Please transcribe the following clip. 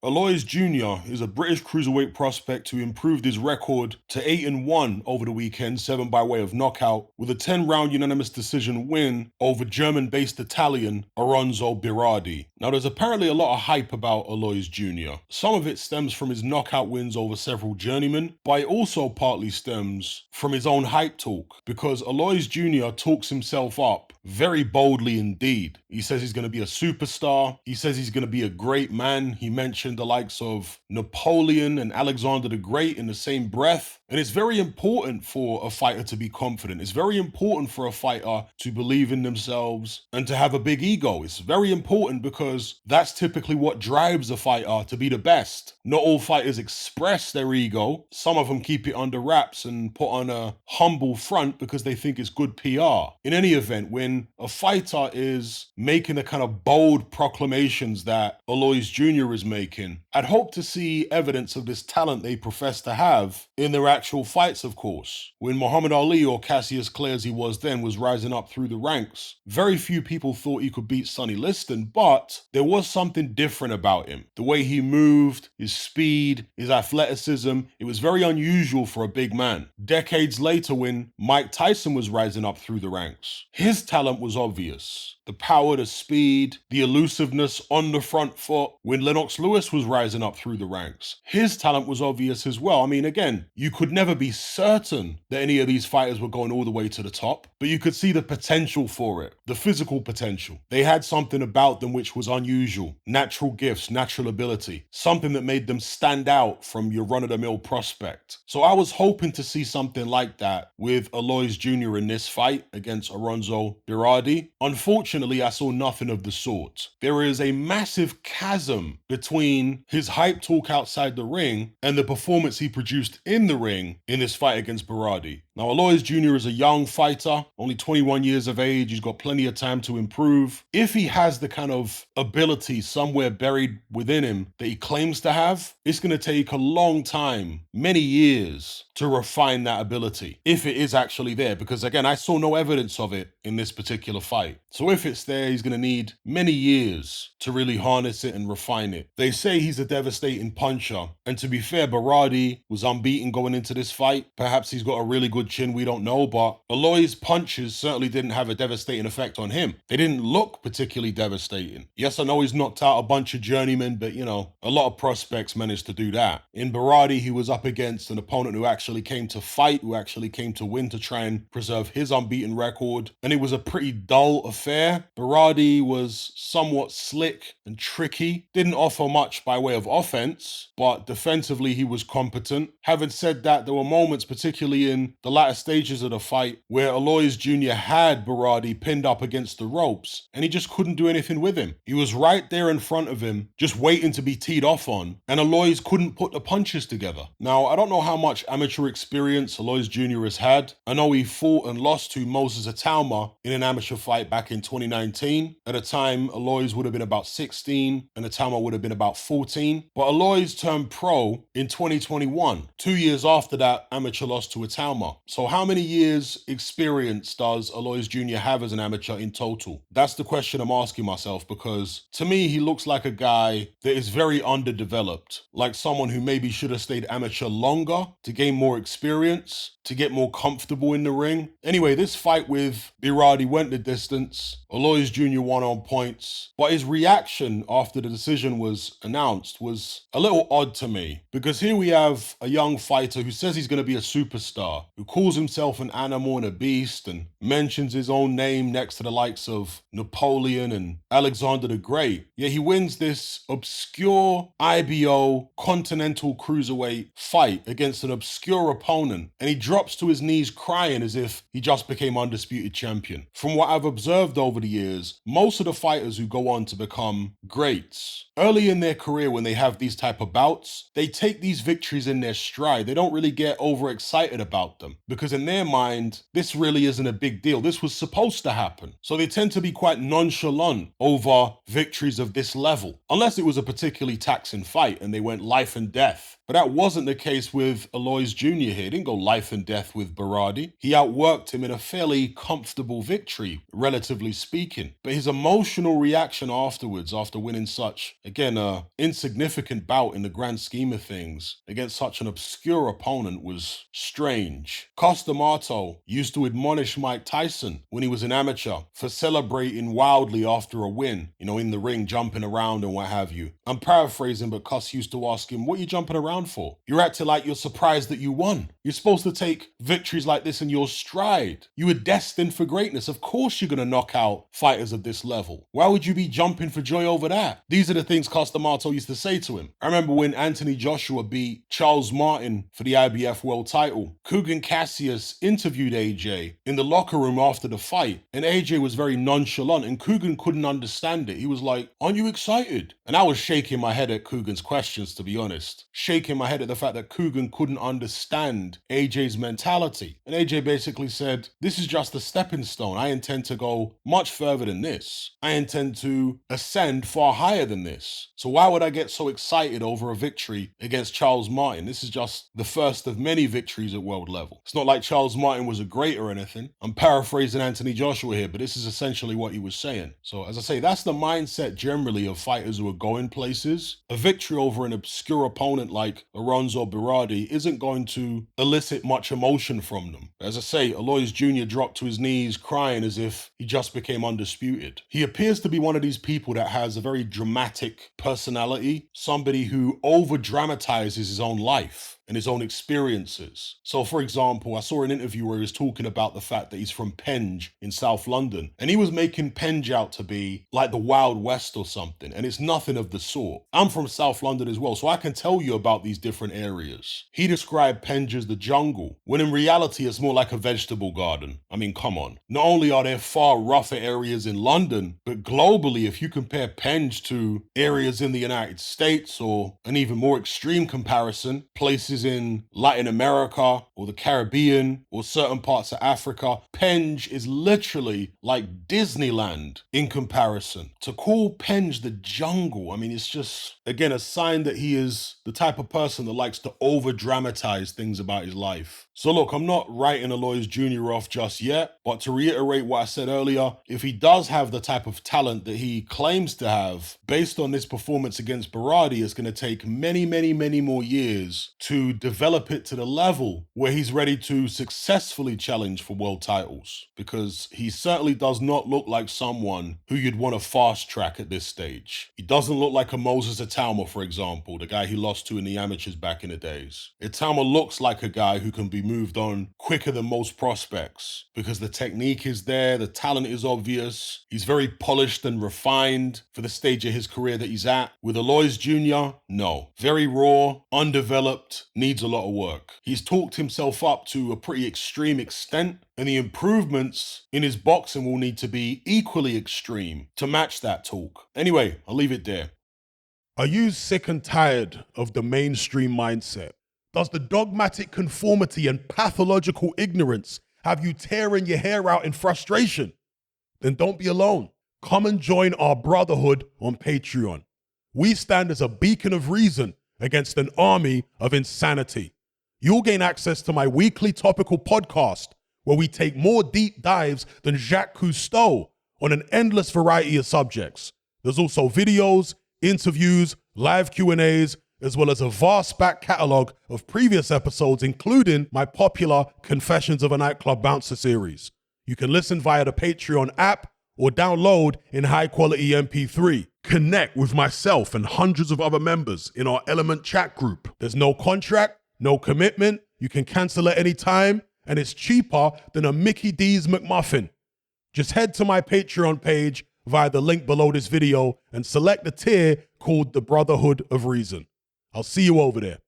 Aloys Jr. is a British cruiserweight prospect who improved his record to 8-1 over the weekend, 7 by way of knockout, with a 10-round unanimous decision win over German-based Italian Aronzo Berardi. Now, there's apparently a lot of hype about Aloys Jr. Some of it stems from his knockout wins over several journeymen, but it also partly stems from his own hype talk, because Aloys Jr. talks himself up very boldly indeed. He says he's going to be a superstar. He says he's going to be a great man. He mentioned the likes of Napoleon and Alexander the Great in the same breath. And it's very important for a fighter to be confident. It's very important for a fighter to believe in themselves and to have a big ego. It's very important because that's typically what drives a fighter to be the best. Not all fighters express their ego. Some of them keep it under wraps and put on a humble front because they think it's good PR. In any event, when a fighter is making the kind of bold proclamations that Aloys Jr. is making, I'd hope to see evidence of this talent they profess to have in their actual fights, of course. When Muhammad Ali, or Cassius Clay as he was then, was rising up through the ranks, very few people thought he could beat Sonny Liston, but there was something different about him. The way he moved, his speed, his athleticism, it was very unusual for a big man. Decades later, when Mike Tyson was rising up through the ranks, his talent was obvious. The power, the speed, the elusiveness on the front foot. When Lennox Lewis was rising up through the ranks, his talent was obvious as well. I mean, again, you could never be certain that any of these fighters were going all the way to the top, but you could see the potential for it, the physical potential. They had something about them which was unusual, natural gifts, natural ability, something that made them stand out from your run-of-the-mill prospect. So I was hoping to see something like that with Aloys Jr. in this fight against Aronzo Berardi. Unfortunately, I saw nothing of the sort. There is a massive chasm between his hype talk outside the ring and the performance he produced in the ring in this fight against Berardi. Now, Aloys Jr. is a young fighter, only 21 years of age. He's got plenty of time to improve. If he has the kind of ability somewhere buried within him that he claims to have, it's going to take a long time, many years, to refine that ability, if it is actually there. Because again, I saw no evidence of it in this particular fight. So if it's there, he's going to need many years to really harness it and refine it. They say he's a devastating puncher. And to be fair, Berardi was unbeaten going into this fight. Perhaps he's got a really good chin, we don't know, but Aloy's punches certainly didn't have a devastating effect on him. They didn't look particularly devastating. Yes, I know he's knocked out a bunch of journeymen, but you know, a lot of prospects managed to do that. In Berardi, he was up against an opponent who actually came to fight, who actually came to win, to try and preserve his unbeaten record. And it was a pretty dull affair. Berardi was somewhat slick and tricky, didn't offer much by way of offense, but defensively he was competent. Having said that, there were moments, particularly in the latter stages of the fight, where Aloys Jr. had Berardi pinned up against the ropes, and he just couldn't do anything with him. He was right there in front of him, just waiting to be teed off on, and Aloys couldn't put the punches together. Now, I don't know how much amateur experience Aloys Jr. has had. I know he fought and lost to Moses Atalma in an amateur fight back in 2019. At the time, Aloys would have been about 16, and Atalma would have been about 14. But Aloys turned pro in 2021, 2 years after that amateur loss to Atalma. So how many years experience does Aloys Jr. have as an amateur in total? That's the question I'm asking myself, because to me, he looks like a guy that is very underdeveloped, like someone who maybe should have stayed amateur longer to gain more experience, to get more comfortable in the ring. Anyway, this fight with Berardi went the distance. Aloys Jr. won on points, but his reaction after the decision was announced was a little odd to me, because here we have a young fighter who says he's going to be a superstar, who calls himself an animal and a beast and mentions his own name next to the likes of Napoleon and Alexander the Great. Yet he wins this obscure IBO Continental Cruiserweight fight against an obscure opponent, and he drops to his knees crying as if he just became undisputed champion. From what I've observed over the years, most of the fighters who go on to become greats, early in their career when they have these type of bouts, they take these victories in their stride. They don't really get overexcited about them. because in their mind, this really isn't a big deal. This was supposed to happen. So they tend to be quite nonchalant over victories of this level, unless it was a particularly taxing fight and they went life and death. But that wasn't the case with Aloys Jr. here. He didn't go life and death with Berardi. He outworked him in a fairly comfortable victory, relatively speaking. But his emotional reaction afterwards, after winning such, again, insignificant bout in the grand scheme of things against such an obscure opponent, was strange. Costamato used to admonish Mike Tyson when he was an amateur for celebrating wildly after a win, in the ring, jumping around and what have you. I'm paraphrasing, but Cos used to ask him, what are you jumping around for? You're acting like you're surprised that you won. You're supposed to take victories like this in your stride. You were destined for greatness. Of course you're going to knock out fighters of this level. Why would you be jumping for joy over that? These are the things Costamato used to say to him. I remember when Anthony Joshua beat Charles Martin for the IBF world title. Kugan Cassius interviewed AJ in the locker room after the fight, and AJ was very nonchalant, and Kugan couldn't understand it. He was like, aren't you excited? And I was shaking my head at Kugan's questions, to be honest. Shaking my head at the fact that Kugan couldn't understand AJ's mentality. And AJ basically said, this is just a stepping stone. I intend to go much further than this. I intend to ascend far higher than this. So why would I get so excited over a victory against Charles Martin? This is just the first of many victories at world level. It's not like Charles Martin was a great or anything. I'm paraphrasing Anthony Joshua here, but this is essentially what he was saying. So as I say, that's the mindset generally of fighters who are going places. A victory over an obscure opponent like Alonzo Berardi isn't going to elicit much emotion from them. As I say, Aloys Jr. dropped to his knees crying as if he just became undisputed. He appears to be one of these people that has a very dramatic personality, somebody who over-dramatizes his own life and his own experiences. So for example, I saw an interview where he was talking about the fact that he's from Penge in South London, and he was making Penge out to be like the Wild West or something, and it's nothing of the sort. I'm from South London as well, so I can tell you about these different areas. He described Penge as the jungle, when in reality it's more like a vegetable garden. I mean, come on. Not only are there far rougher areas in London, but globally, if you compare Penge to areas in the United States, or an even more extreme comparison, places in Latin America or the Caribbean or certain parts of Africa, Penge is literally like Disneyland in comparison. To call Penge the jungle, I mean, it's just, again, a sign that he is the type of person that likes to over-dramatize things about his life. So look, I'm not writing Aloys Jr. off just yet, but to reiterate what I said earlier, if he does have the type of talent that he claims to have, based on this performance against Berardi, it's going to take many, many, many more years to develop it to the level where he's ready to successfully challenge for world titles, because he certainly does not look like someone who you'd want to fast track at this stage. He doesn't look like a Moses Itauma, for example, the guy he lost to in the amateurs back in the days. Itauma looks like a guy who can be moved on quicker than most prospects because the technique is there, the talent is obvious, he's very polished and refined for the stage of his career that he's at. With Aloys Jr., no. Very raw, undeveloped, needs a lot of work. He's talked himself up to a pretty extreme extent, and the improvements in his boxing will need to be equally extreme to match that talk. Anyway, I'll leave it there. Are you sick and tired of the mainstream mindset? Does the dogmatic conformity and pathological ignorance have you tearing your hair out in frustration? Then don't be alone. Come and join our brotherhood on Patreon. We stand as a beacon of reason against an army of insanity. You'll gain access to my weekly topical podcast, where we take more deep dives than Jacques Cousteau on an endless variety of subjects. There's also videos, interviews, live Q&As, as well as a vast back catalogue of previous episodes, including my popular Confessions of a Nightclub Bouncer series. You can listen via the Patreon app or download in high-quality MP3. Connect with myself and hundreds of other members in our Element chat group. There's no contract, no commitment, you can cancel at any time, and it's cheaper than a Mickey D's McMuffin. Just head to my Patreon page via the link below this video and select the tier called the Brotherhood of Reason. I'll see you over there.